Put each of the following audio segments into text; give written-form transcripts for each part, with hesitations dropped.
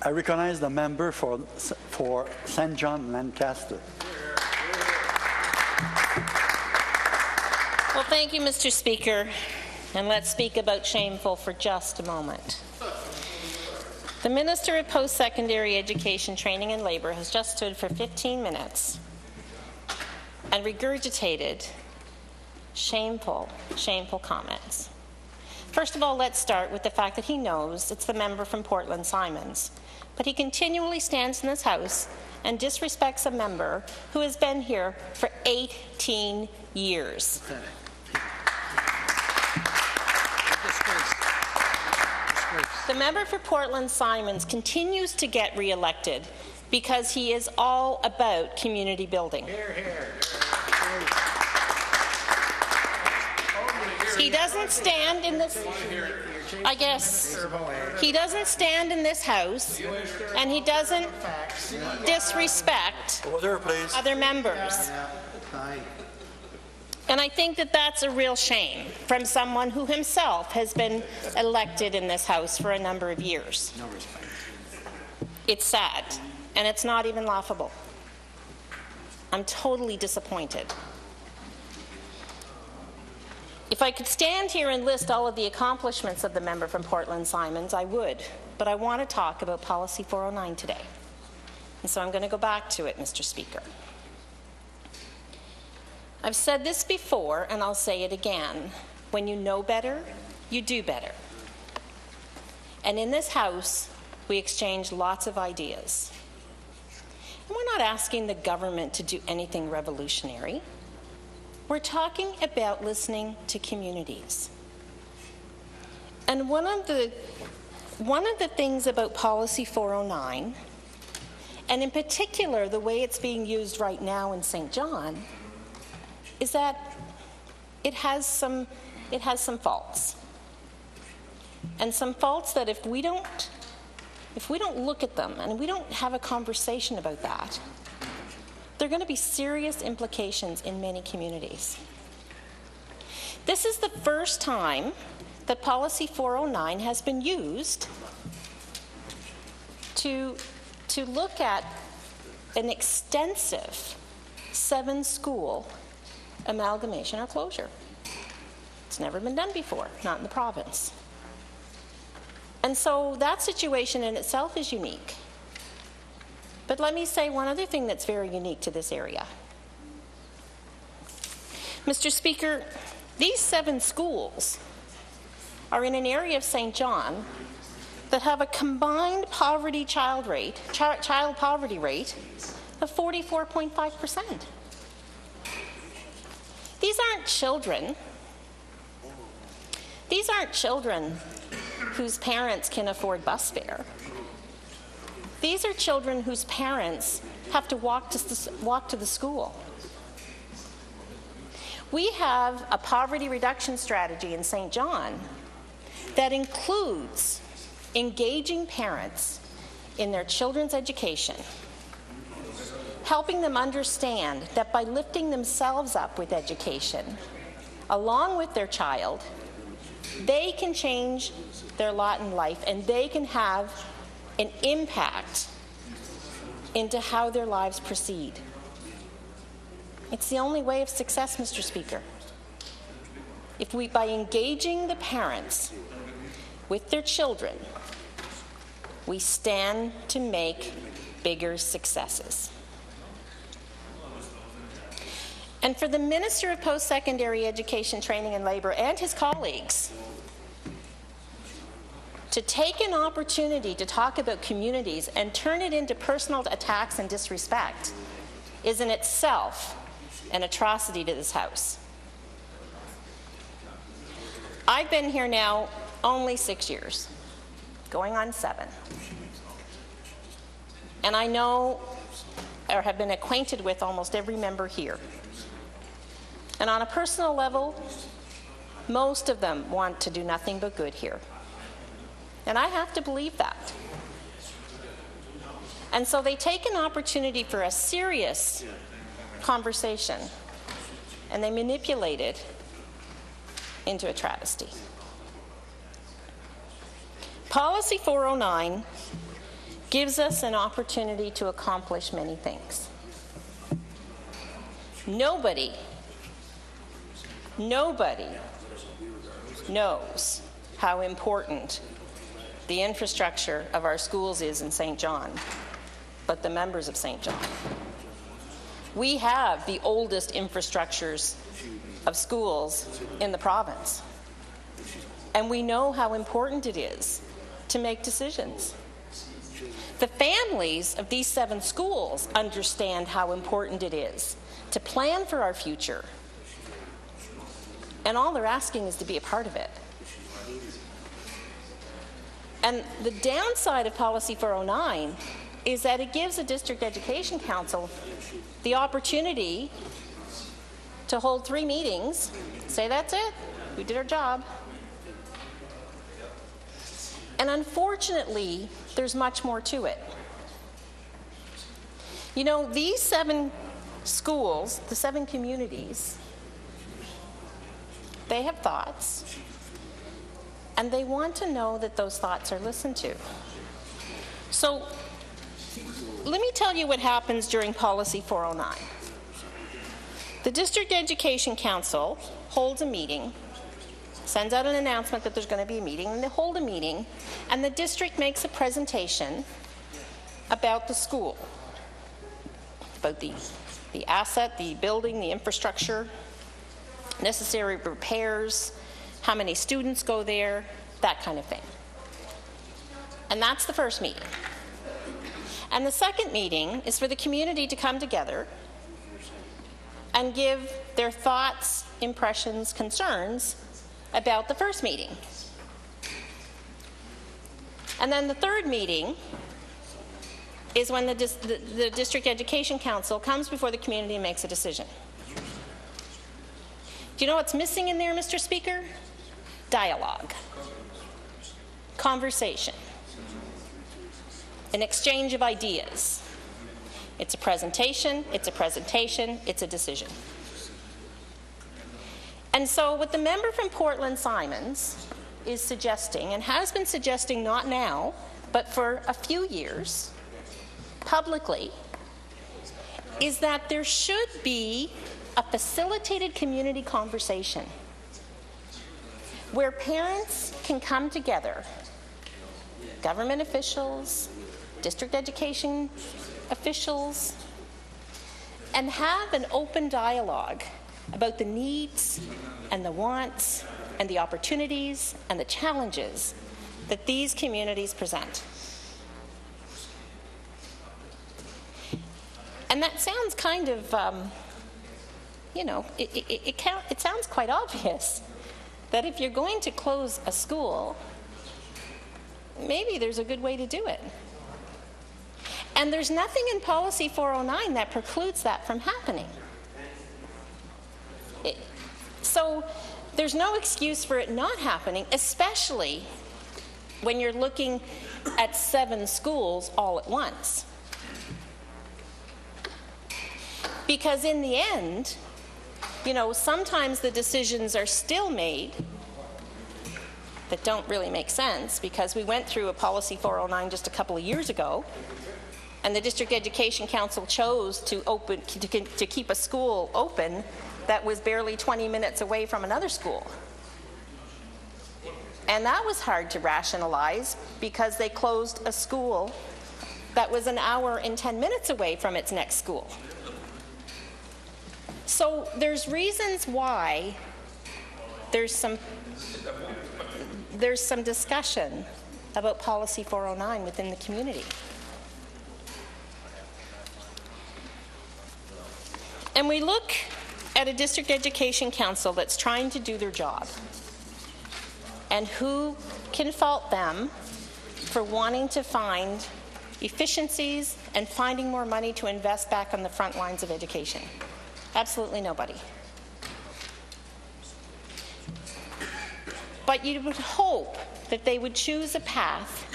I recognize the member for St. John, Lancaster. Well, thank you, Mr. Speaker. And let's speak about shameful for just a moment. The Minister of Post-Secondary Education, Training and Labour has just stood for 15 minutes and regurgitated shameful comments. First of all, let's start with the fact that he knows it's the member from Portland Simons, but he continually stands in this House and disrespects a member who has been here for 18 years. The member for Portland Simons continues to get re-elected because he is all about community building. He doesn't stand in this, I guess, he doesn't stand in this House and he doesn't disrespect other members. And I think that that's a real shame from someone who himself has been elected in this House for a number of years. It's sad, and it's not even laughable. I'm totally disappointed. If I could stand here and list all of the accomplishments of the member from Portland Simons, I would, but I want to talk about Policy 409 today. And so I'm going to go back to it, Mr. Speaker. I've said this before, and I'll say it again. When you know better, you do better. And in this House, we exchange lots of ideas. And we're not asking the government to do anything revolutionary. We're talking about listening to communities. And one of the things about Policy 409, and in particular the way it's being used right now in St. John, is that it has some faults, and some faults that if we don't look at them and we don't have a conversation about that, there are going to be serious implications in many communities. This is the first time that Policy 409 has been used to look at an extensive 7-school amalgamation or closure. It's never been done before, not in the province. And so that situation in itself is unique. But let me say one other thing that's very unique to this area. Mr. Speaker, these 7 schools are in an area of St. John that have a combined child poverty rate of 44.5%. These aren't children whose parents can afford bus fare. These are children whose parents have to walk to the school. We have a poverty reduction strategy in St. John that includes engaging parents in their children's education, helping them understand that by lifting themselves up with education, along with their child, they can change their lot in life and they can have an impact into how their lives proceed. It's the only way of success, Mr. Speaker. If we, by engaging the parents with their children, we stand to make bigger successes. And for the Minister of Post-Secondary Education, Training and Labour and his colleagues to take an opportunity to talk about communities and turn it into personal attacks and disrespect is in itself an atrocity to this House. I've been here now only 6 years, going on 7. And I know or have been acquainted with almost every member here. And on a personal level, most of them want to do nothing but good here. And I have to believe that. And so they take an opportunity for a serious conversation, and they manipulate it into a travesty. Policy 409 gives us an opportunity to accomplish many things. Nobody knows how important the infrastructure of our schools is in St. John, but the members of St. John. We have the oldest infrastructures of schools in the province, and we know how important it is to make decisions. The families of these 7 schools understand how important it is to plan for our future, and all they're asking is to be a part of it. And the downside of Policy 409 is that it gives a district education council the opportunity to hold 3 meetings, say that's it, we did our job. And unfortunately, there's much more to it. You know, these 7 schools, the 7 communities, they have thoughts, and they want to know that those thoughts are listened to. So let me tell you what happens during Policy 409. The District Education Council holds a meeting, sends out an announcement that there's going to be a meeting, and they hold a meeting, and the district makes a presentation about the school, about the asset, the building, the infrastructure, necessary repairs, how many students go there, that kind of thing. And that's the first meeting. And the second meeting is for the community to come together and give their thoughts, impressions, concerns about the first meeting. And then the third meeting is when the District Education Council comes before the community and makes a decision. Do you know what's missing in there, Mr. Speaker? Dialogue, conversation, an exchange of ideas. It's a presentation, it's a decision. And so what the member from Portland Simons is suggesting, and has been suggesting not now, but for a few years, publicly, is that there should be a facilitated community conversation where parents can come together, government officials, district education officials, and have an open dialogue about the needs and the wants and the opportunities and the challenges that these communities present. And that sounds kind of, you know, it sounds quite obvious that if you're going to close a school, maybe there's a good way to do it. And there's nothing in Policy 409 that precludes that from happening. So there's no excuse for it not happening, especially when you're looking at 7 schools all at once. Because in the end, you know, sometimes the decisions are still made that don't really make sense, because we went through a Policy 409 just a couple of years ago, and the District Education Council chose to keep a school open that was barely 20 minutes away from another school. And that was hard to rationalize, because they closed a school that was an hour and 10 minutes away from its next school. So there's reasons why there's some discussion about Policy 409 within the community. And we look at a District Education Council that's trying to do their job, and who can fault them for wanting to find efficiencies and finding more money to invest back on the front lines of education? Absolutely nobody. But you would hope that they would choose a path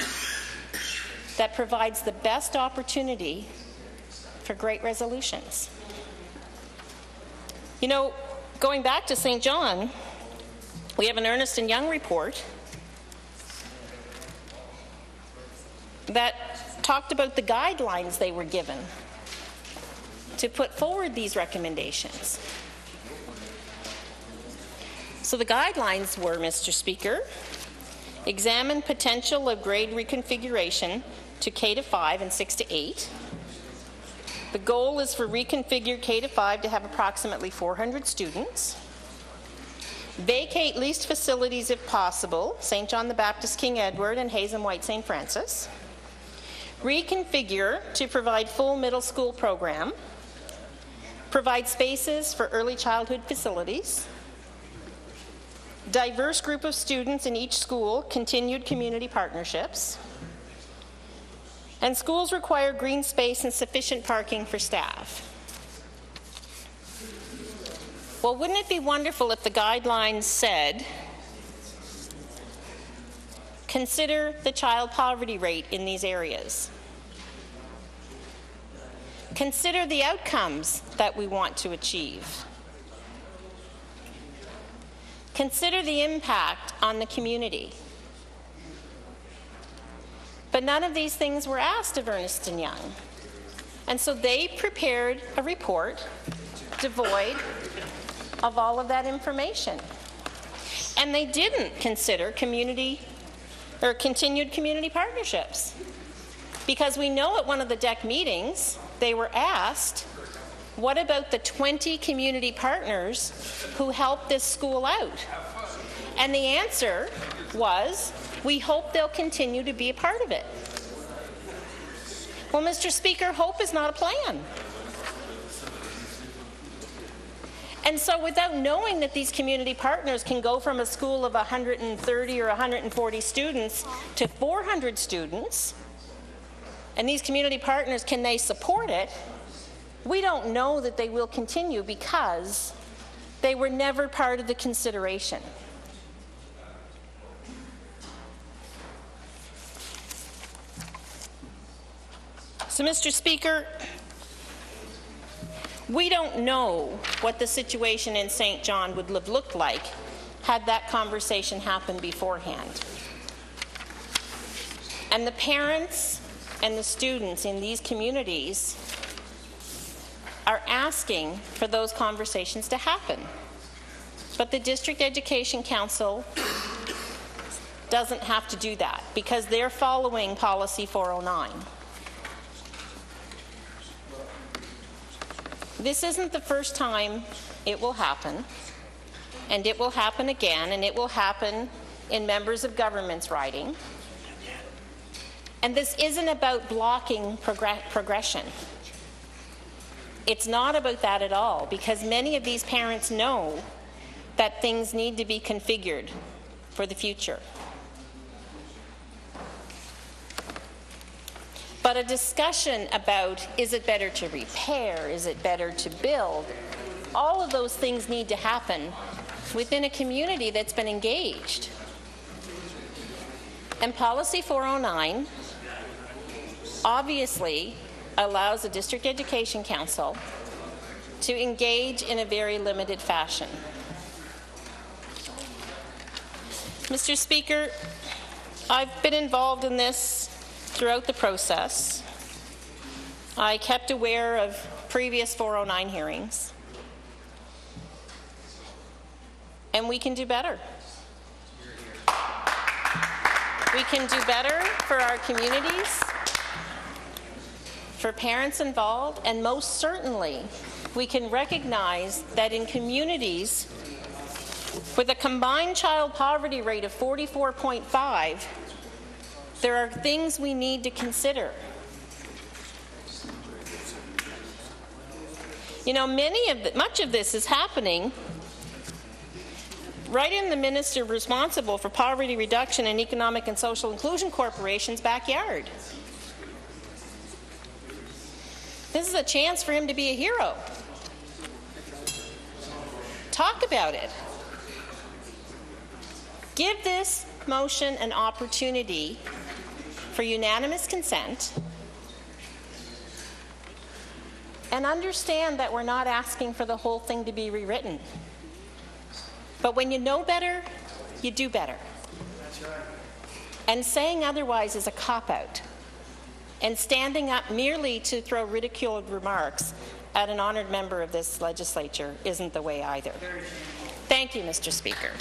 that provides the best opportunity for great resolutions. You know, going back to St. John, we have an Ernst & Young report that talked about the guidelines they were given to put forward these recommendations. So the guidelines were, Mr. Speaker, examine potential of grade reconfiguration to K-5 and 6-8. The goal is for reconfigured K-5 to have approximately 400 students. Vacate leased facilities if possible, St. John the Baptist King Edward and Hazen White St. Francis. Reconfigure to provide full middle school program. Provide spaces for early childhood facilities. Diverse group of students in each school, continued community partnerships. And schools require green space and sufficient parking for staff. Well, wouldn't it be wonderful if the guidelines said, consider the child poverty rate in these areas. Consider the outcomes that we want to achieve. Consider the impact on the community. But none of these things were asked of Ernst & Young. And so they prepared a report devoid of all of that information. And they didn't consider community or continued community partnerships. Because we know at one of the DEC meetings, they were asked, what about the 20 community partners who helped this school out? And the answer was, we hope they'll continue to be a part of it. Well, Mr. Speaker, hope is not a plan. And so without knowing that these community partners can go from a school of 130 or 140 students to 400 students, and these community partners, can they support it? We don't know that they will continue because they were never part of the consideration. So, Mr. Speaker, we don't know what the situation in St. John would have looked like had that conversation happened beforehand. And the parents and the students in these communities are asking for those conversations to happen. But the District Education Council doesn't have to do that because they're following Policy 409. This isn't the first time it will happen, and it will happen again, and it will happen in members of government's riding. And this isn't about blocking progression. It's not about that at all, because many of these parents know that things need to be configured for the future. But a discussion about, is it better to repair, is it better to build, all of those things need to happen within a community that's been engaged. And Policy 409 obviously allows the District Education Council to engage in a very limited fashion. Mr. Speaker, I've been involved in this throughout the process. I kept aware of previous 409 hearings. And we can do better. We can do better for our communities, for parents involved, and most certainly we can recognize that in communities with a combined child poverty rate of 44.5, there are things we need to consider. You know, much of this is happening right in the minister responsible for poverty reduction and economic and social inclusion corporation's backyard. This is a chance for him to be a hero. Talk about it. Give this motion an opportunity for unanimous consent, and understand that we're not asking for the whole thing to be rewritten. But when you know better, you do better. And saying otherwise is a cop-out. And standing up merely to throw ridiculed remarks at an honoured member of this legislature isn't the way either. Thank you, Mr. Speaker.